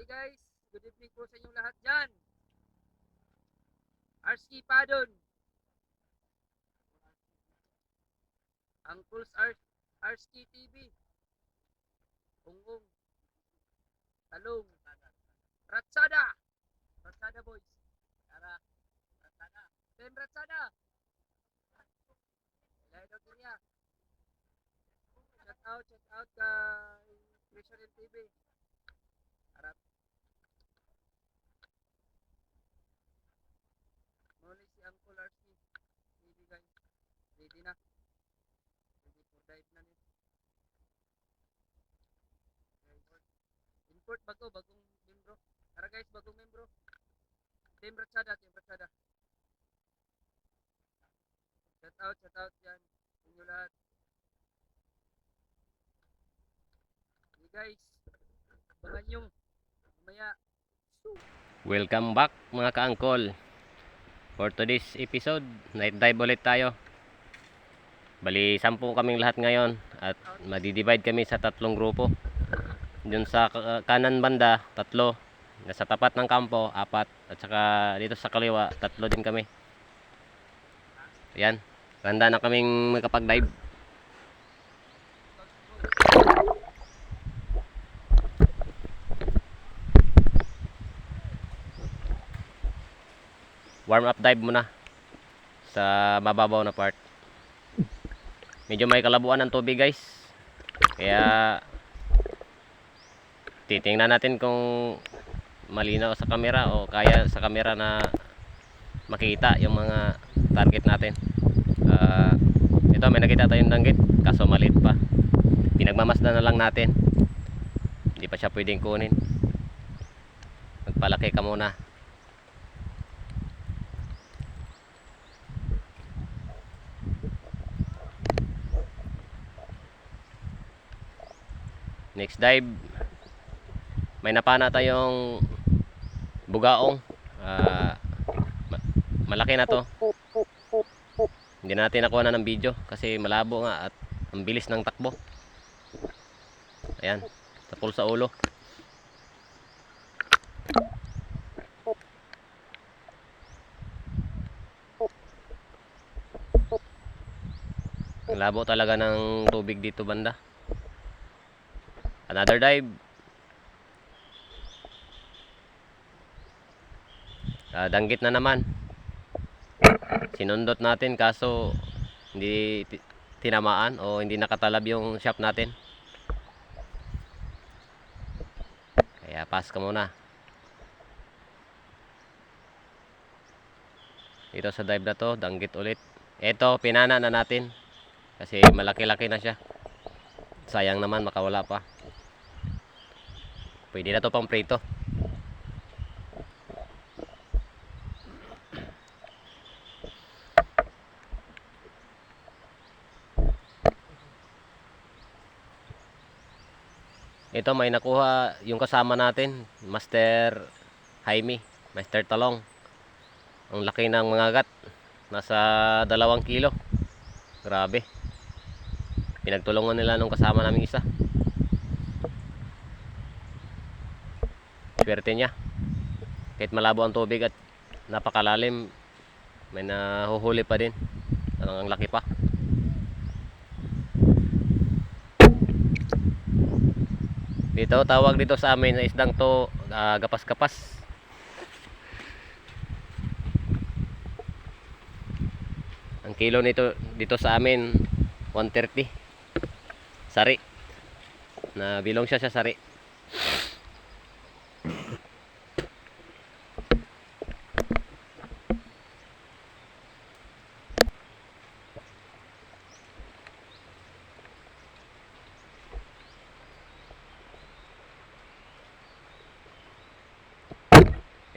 guys, good evening po sa inyong lahat dyan. Arski Padon, Uncle's Arski TV, Ungong, Talong, Ratsada, Ratsada boys, Tara, Ratsada, Team Ratsada, Laido Kiria, shout out kay Christian TV, harap, muna si Uncle Arski TV guys, ready na, ready for dive na nito. Import bagong membro. Tara guys, bagong membro. Team Ratsada, Team Ratsada. Shout out yan. Inyo lahat. Hey guys, abangan nyo. Mamaya. Welcome back mga ka-angkol. For today's episode, night dive ulit tayo. Bali, 10 kaming lahat ngayon at madidivide kami sa 3 grupo. Dun sa kanan banda, 3. Nasa tapat ng kampo, 4. At saka dito sa kaliwa, 3 din kami. Ayan, ganda na kaming makapag-dive. Warm up dive muna sa mababaw na part. Medyo may kalabuan ng tubig guys, kaya titingnan natin kung malinaw sa camera o kaya sa camera na makita yung mga target natin. Ito may nakita tayong danggit kaso maliit pa, pinagmamasdan na lang natin, hindi pa siya pwedeng kunin. Magpalaki ka muna. Next dive, may napana tayong bugaong. Malaki na to. Hindi natin nakuha na ng video kasi malabo nga at ang bilis ng takbo. Ayan, tapol sa ulo. Ang labo talaga ng tubig dito banda. Another dive. Danggit na naman. Sinundot natin kaso hindi tinamaan o hindi nakatalab yung shop natin. Kaya pass ka muna. Dito sa dive na to, danggit ulit. Ito, pinana na natin. Kasi malaki-laki na siya. Sayang naman, makawala pa. Pwede na to pang prito. Ito may nakuha yung kasama natin, Master Jaime, Master Talong. Ang laki ng mga agat. Nasa 2 kilo. Grabe. Pinagtulungan nila nung kasama namin isa. Swerte niya. Kahit malabo ang tubig at napakalalim, may nahuhuli pa din. Ang laki pa. Dito, tawag dito sa amin na isdang to, gapas-gapas. Ang kilo nito dito sa amin 130. Sari. Na bilong siya sa sari.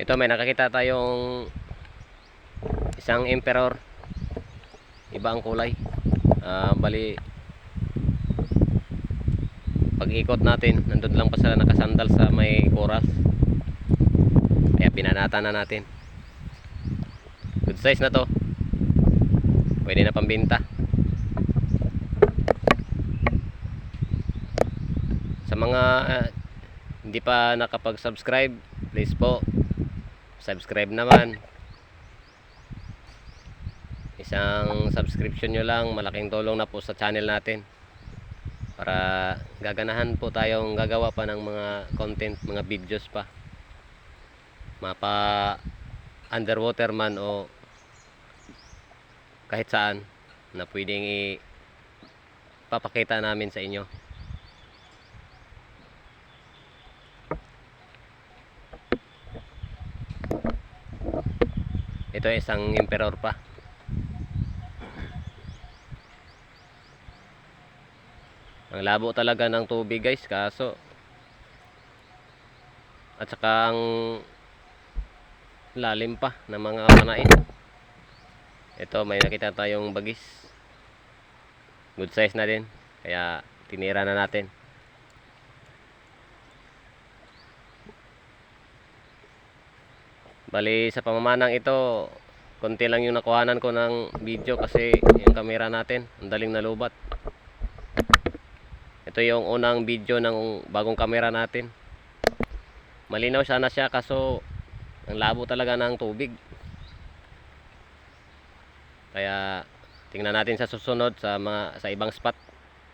Ito may nakakita tayong isang emperor. Iba ang kulay. Bali pag ikot natin, nandun lang pa sila nakasandal sa may coral. Kaya pinanata na natin. Good size na to. Pwede na pambenta. Sa mga hindi pa nakapag-subscribe, please po, subscribe naman. Isang subscription nyo lang, malaking tulong na po sa channel natin. Para gaganahan po tayong gagawa pa ng mga content, mga videos pa. Mapa underwater man o kahit saan na pwedeng ipapakita namin sa inyo. Ito ay isang emperor pa. Ang labo talaga ng tubig guys, kaso at saka ang lalim pa ng mga panain. Ito, may nakita tayong bagis. Good size na din, kaya tinira na natin. Bali sa pamamanang ito, konti lang yung nakuhanan ko ng video kasi yung camera natin ang daling nalubat. Ito yung unang video ng bagong camera natin. Malinaw sana siya, kaso ang labo talaga ng tubig. Kaya tingnan natin sa susunod sa ibang spot.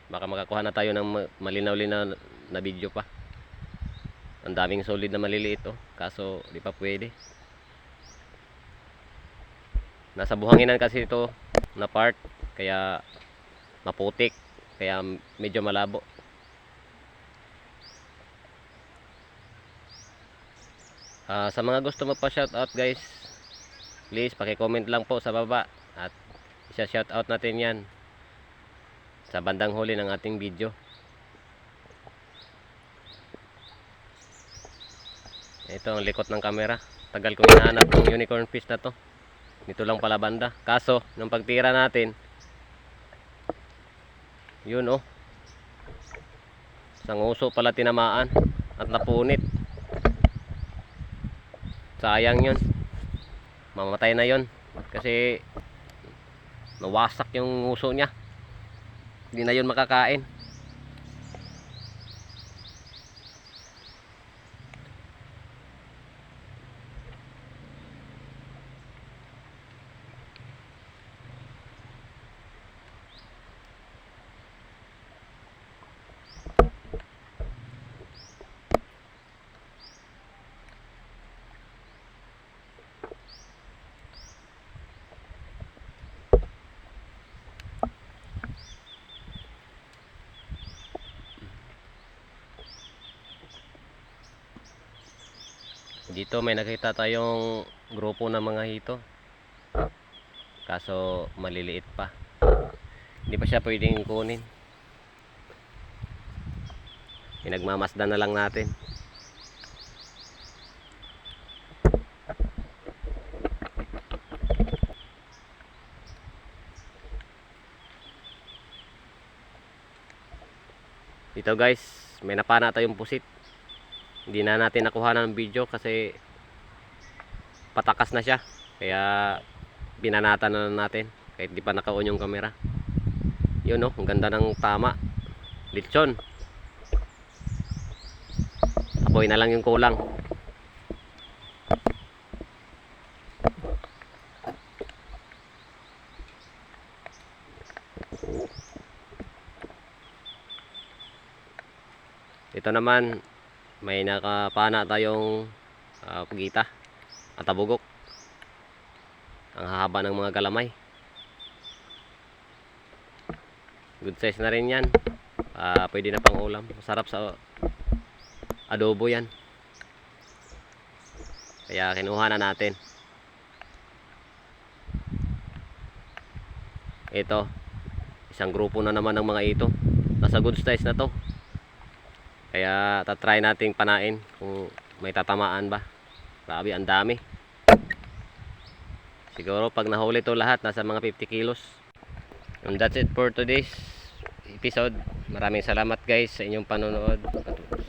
Baka makakuha na tayo ng malinaw-linaw na video pa. Ang daming solid na maliliit oh, kaso di pa pwede. Nasa buhanginan kasi ito na part, kaya maputik, kaya medyo malabo. Sa mga gusto magpa-shoutout guys, please paki-comment lang po sa baba at isa-shoutout natin yan sa bandang huli ng ating video. Ito ang likot ng camera. Tagal kong hinahanap ng unicorn fish na to. Dito lang pala banda. Kaso nung pagtira natin, yun oh, isang uso pala tinamaan at napunit. Sayang yun, mamatay na yun kasi nawasak yung uso niya, hindi na yun makakain. Dito may nakita tayong grupo ng mga hito, kaso maliliit pa, hindi pa siya pwedeng kunin. Pinagmamasdan na lang natin. Dito guys, may napana tayong pusit. Hindi na natin nakuha ng video kasi patakas na siya, kaya binanatan na natin kahit di pa naka-on yung camera. Yun oh, ang ganda ng tama, lechon. Apoy na lang yung kulang. Ito naman, may nakapana tayong pagita at tabugok. Ang haba ng mga galamay. Good size na rin yan. Pwede na pang ulam. Masarap sa adobo yan. Kaya kinuha na natin. Ito, isang grupo na naman ng mga ito. Nasa good size na to. Kaya tatry nating panain kung may tatamaan ba. Grabe, ang dami. Siguro pag nahuli to lahat, nasa mga 50 kilos. And that's it for today's episode. Maraming salamat guys sa inyong panonood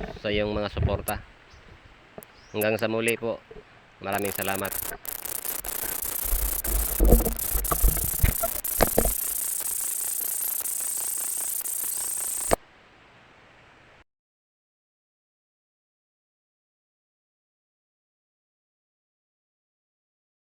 at sa iyong mga suporta. Hanggang sa muli po. Maraming salamat.